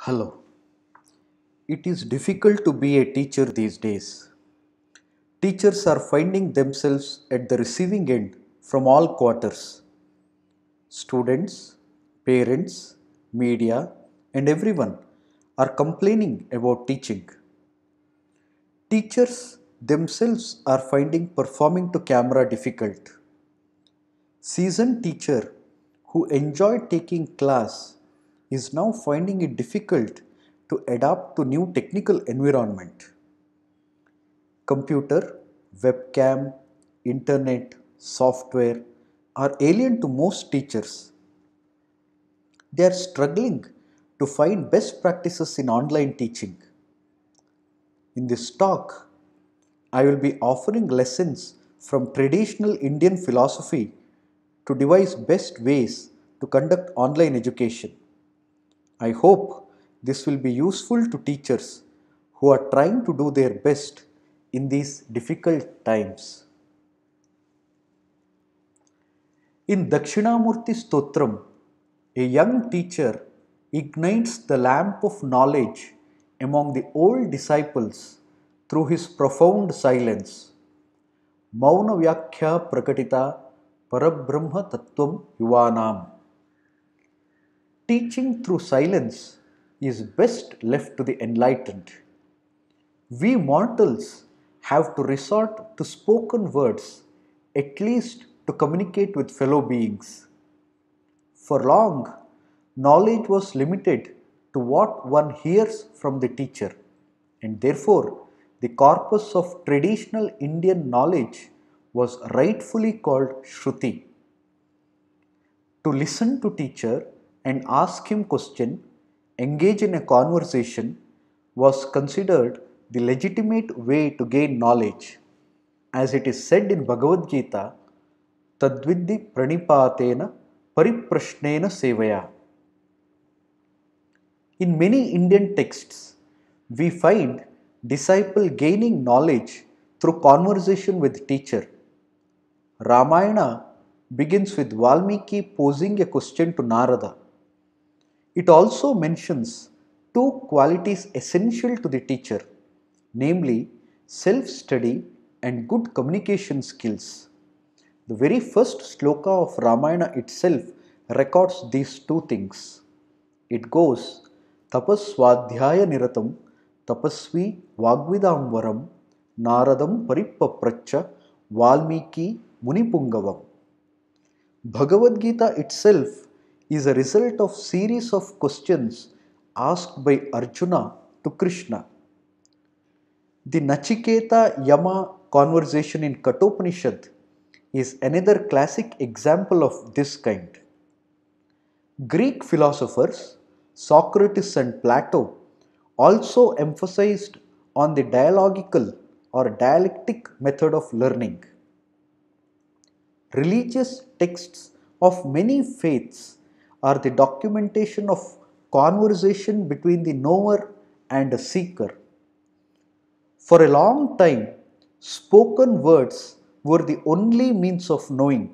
Hello. It is difficult to be a teacher these days. Teachers are finding themselves at the receiving end from all quarters. Students, parents, media, and everyone are complaining about teaching. Teachers themselves are finding performing to camera difficult. Seasoned teacher who enjoyed taking class is now finding it difficult to adapt to new technical environment. Computer, webcam, internet, software are alien to most teachers. They are struggling to find best practices in online teaching. In this talk, I will be offering lessons from traditional Indian philosophy to devise best ways to conduct online education. I hope this will be useful to teachers who are trying to do their best in these difficult times. In Dakshinamurti Stotram, a young teacher ignites the lamp of knowledge among the old disciples through his profound silence. Mauna Vyakhya Prakatita Parabrahma Tattvam Yuvanam. Teaching through silence is best left to the enlightened. We mortals have to resort to spoken words, at least to communicate with fellow beings. For long, knowledge was limited to what one hears from the teacher, and therefore, the corpus of traditional Indian knowledge was rightfully called Shruti. To listen to teacher and ask him question, engage in a conversation was considered the legitimate way to gain knowledge. As it is said in Bhagavad Gita, Tadviddi pranipatena pariprashnena sevaya. In many Indian texts, we find disciple gaining knowledge through conversation with teacher. Ramayana begins with Valmiki posing a question to Narada. It also mentions two qualities essential to the teacher, namely self-study and good communication skills. The very first sloka of Ramayana itself records these two things. It goes, Tapaswadhyaya niratam tapasvi vagvidamvaram naradam paripapracha Valmiki Munipungavam. Bhagavad Gita itself is a result of series of questions asked by Arjuna to Krishna. The Nachiketa Yama conversation in Kathopanishad is another classic example of this kind. Greek philosophers Socrates and Plato also emphasized on the dialogical or dialectic method of learning. Religious texts of many faiths are the documentation of conversation between the knower and the seeker. For a long time, spoken words were the only means of knowing.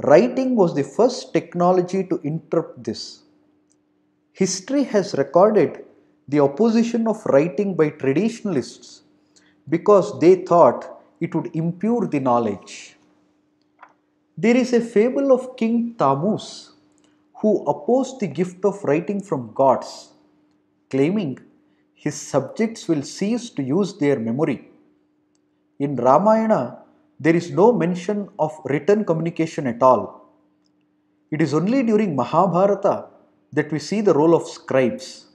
Writing was the first technology to interrupt this. History has recorded the opposition of writing by traditionalists because they thought it would impure the knowledge. There is a fable of King Tammuz who opposed the gift of writing from gods, claiming his subjects will cease to use their memory. In Ramayana, there is no mention of written communication at all. It is only during Mahabharata that we see the role of scribes.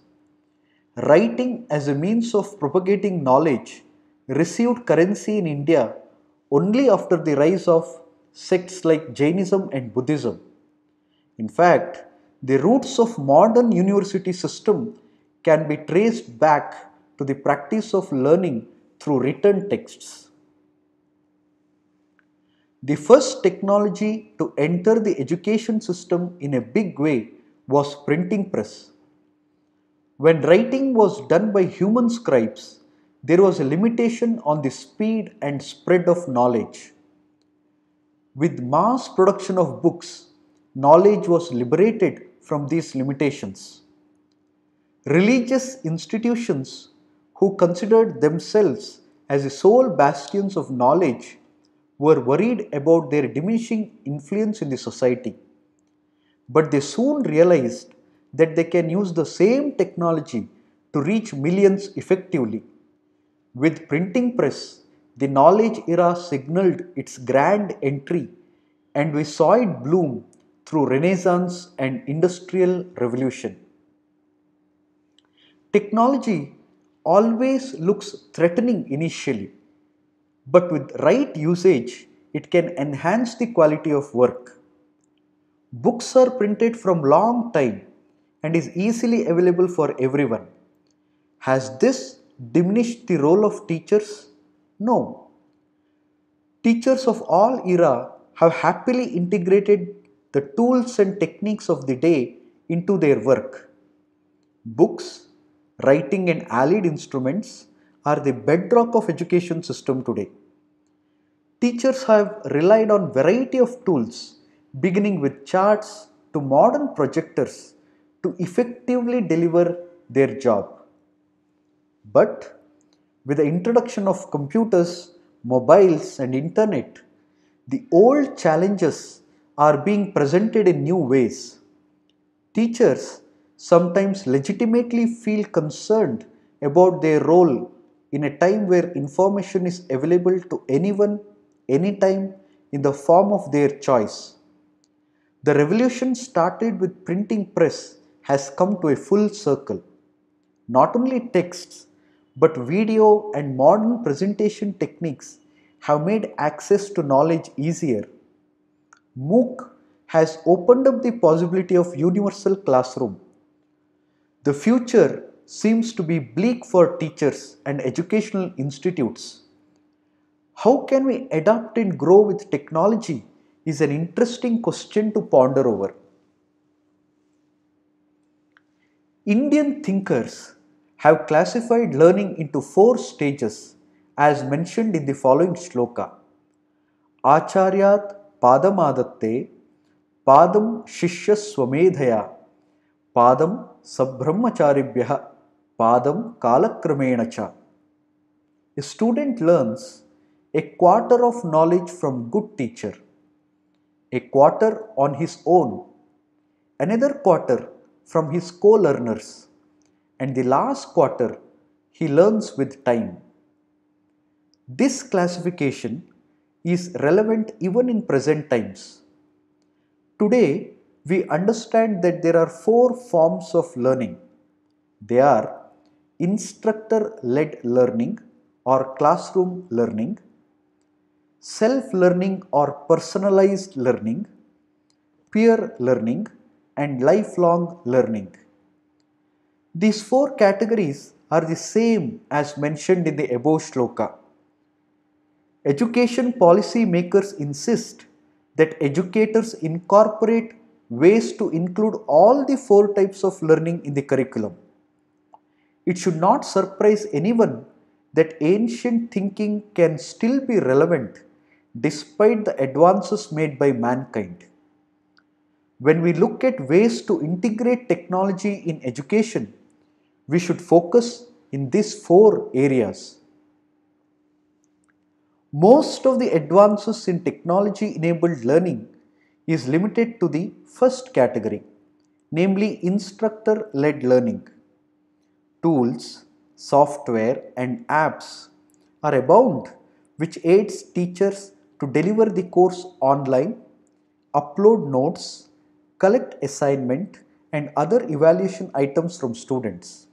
Writing as a means of propagating knowledge received currency in India only after the rise of sects like Jainism and Buddhism. In fact, the roots of modern university system can be traced back to the practice of learning through written texts. The first technology to enter the education system in a big way was printing press. When writing was done by human scribes, there was a limitation on the speed and spread of knowledge. With mass production of books, knowledge was liberated from these limitations. Religious institutions who considered themselves as the sole bastions of knowledge were worried about their diminishing influence in the society. But they soon realized that they can use the same technology to reach millions effectively. With printing press, the knowledge era signaled its grand entry, and we saw it bloom through Renaissance and Industrial Revolution. Technology always looks threatening initially, but with right usage, it can enhance the quality of work. Books are printed from long time and is easily available for everyone. Has this diminished the role of teachers? No. Teachers of all era have happily integrated the tools and techniques of the day into their work. Books, writing and allied instruments are the bedrock of education system today. Teachers have relied on variety of tools beginning with charts to modern projectors to effectively deliver their job. But with the introduction of computers, mobiles and internet, the old challenges are being presented in new ways. Teachers sometimes legitimately feel concerned about their role in a time where information is available to anyone, anytime, in the form of their choice. The revolution started with printing press has come to a full circle. Not only texts, but video and modern presentation techniques have made access to knowledge easier. MOOC has opened up the possibility of universal classroom. The future seems to be bleak for teachers and educational institutes. How can we adapt and grow with technology is an interesting question to ponder over. Indian thinkers have classified learning into four stages as mentioned in the following shloka. Acharyat padamadatte, padam shishyaswamedhaya, padam sabbrahmacharibhyah, padam kalakramenacha. A student learns a quarter of knowledge from good teacher, a quarter on his own, another quarter from his co-learners, and the last quarter he learns with time. This classification is relevant even in present times. Today, we understand that there are four forms of learning. They are instructor-led learning or classroom learning, self-learning or personalized learning, peer learning, and lifelong learning. These four categories are the same as mentioned in the above shloka. Education policy makers insist that educators incorporate ways to include all the four types of learning in the curriculum. It should not surprise anyone that ancient thinking can still be relevant despite the advances made by mankind. When we look at ways to integrate technology in education, we should focus in these four areas. Most of the advances in technology-enabled learning is limited to the first category, namely instructor-led learning. Tools, software and apps are abound which aids teachers to deliver the course online, upload notes, collect assignment and other evaluation items from students.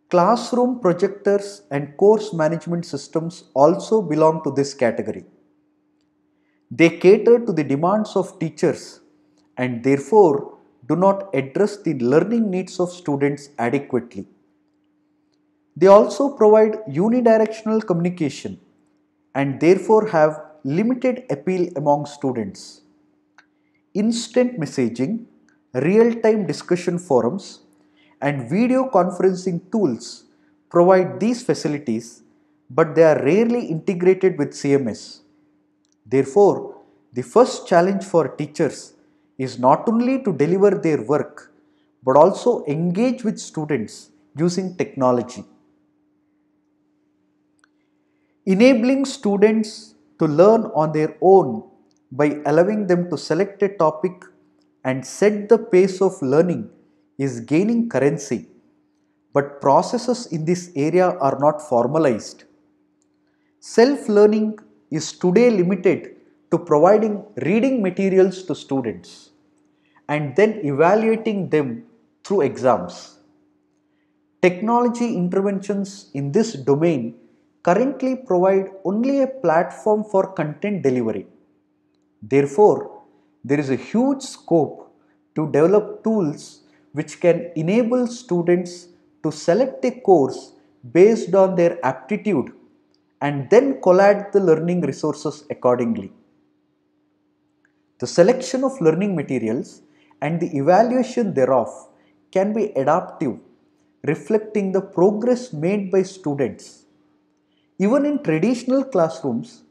Classroom projectors and course management systems also belong to this category. They cater to the demands of teachers and therefore do not address the learning needs of students adequately. They also provide unidirectional communication and therefore have limited appeal among students. Instant messaging, real-time discussion forums, and video conferencing tools provide these facilities, but they are rarely integrated with CMS. Therefore, the first challenge for teachers is not only to deliver their work, but also engage with students using technology. Enabling students to learn on their own by allowing them to select a topic and set the pace of learning is gaining currency, but processes in this area are not formalized. Self-learning is today limited to providing reading materials to students and then evaluating them through exams. Technology interventions in this domain currently provide only a platform for content delivery. Therefore, there is a huge scope to develop tools which can enable students to select a course based on their aptitude and then collate the learning resources accordingly. The selection of learning materials and the evaluation thereof can be adaptive, reflecting the progress made by students. Even in traditional classrooms,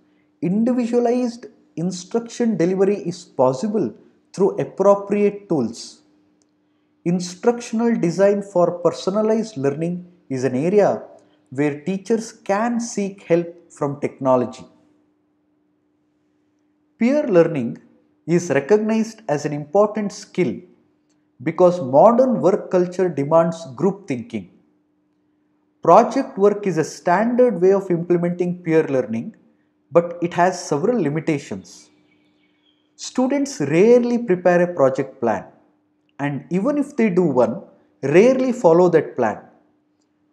individualized instruction delivery is possible through appropriate tools. Instructional design for personalized learning is an area where teachers can seek help from technology. Peer learning is recognized as an important skill because modern work culture demands group thinking. Project work is a standard way of implementing peer learning, but it has several limitations. Students rarely prepare a project plan, and even if they do one, rarely follow that plan.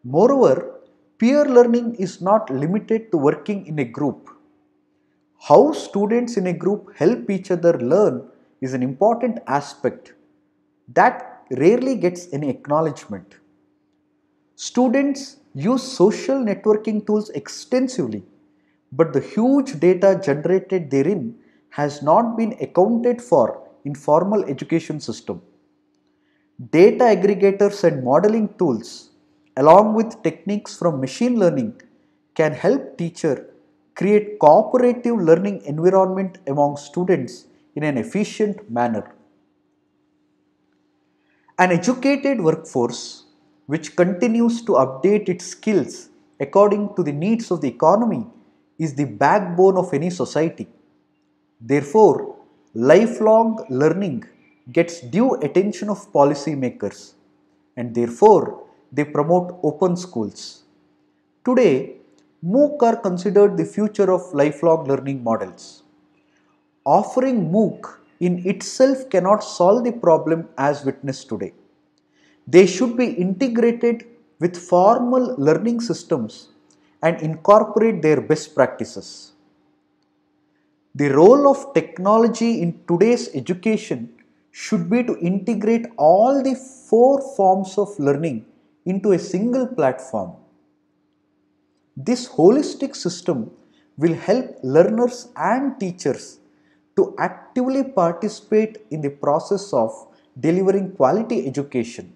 Moreover, peer learning is not limited to working in a group. How students in a group help each other learn is an important aspect that rarely gets any acknowledgement. Students use social networking tools extensively, but the huge data generated therein has not been accounted for in formal education system. Data aggregators and modeling tools, along with techniques from machine learning, can help teacher create cooperative learning environment among students in an efficient manner. An educated workforce which continues to update its skills according to the needs of the economy is the backbone of any society. Therefore, lifelong learning gets due attention of policymakers and therefore they promote open schools. Today, MOOC are considered the future of lifelong learning models. Offering MOOC in itself cannot solve the problem as witnessed today. They should be integrated with formal learning systems and incorporate their best practices. The role of technology in today's education should be to integrate all the four forms of learning into a single platform. This holistic system will help learners and teachers to actively participate in the process of delivering quality education.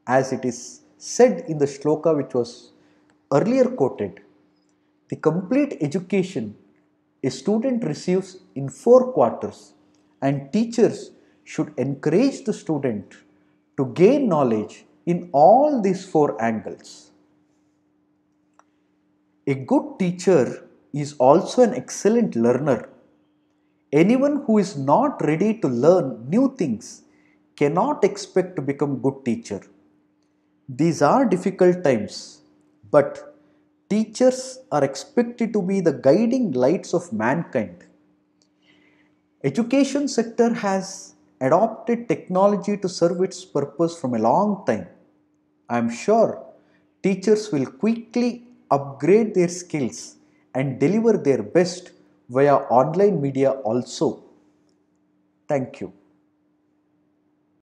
As it is said in the shloka which was earlier quoted, the complete education a student receives in 4 quarters, and teachers should encourage the student to gain knowledge in all these four angles. A good teacher is also an excellent learner. Anyone who is not ready to learn new things cannot expect to become a good teacher. These are difficult times, but teachers are expected to be the guiding lights of mankind. Education sector has adopted technology to serve its purpose from a long time. I am sure teachers will quickly upgrade their skills and deliver their best via online media also. Thank you.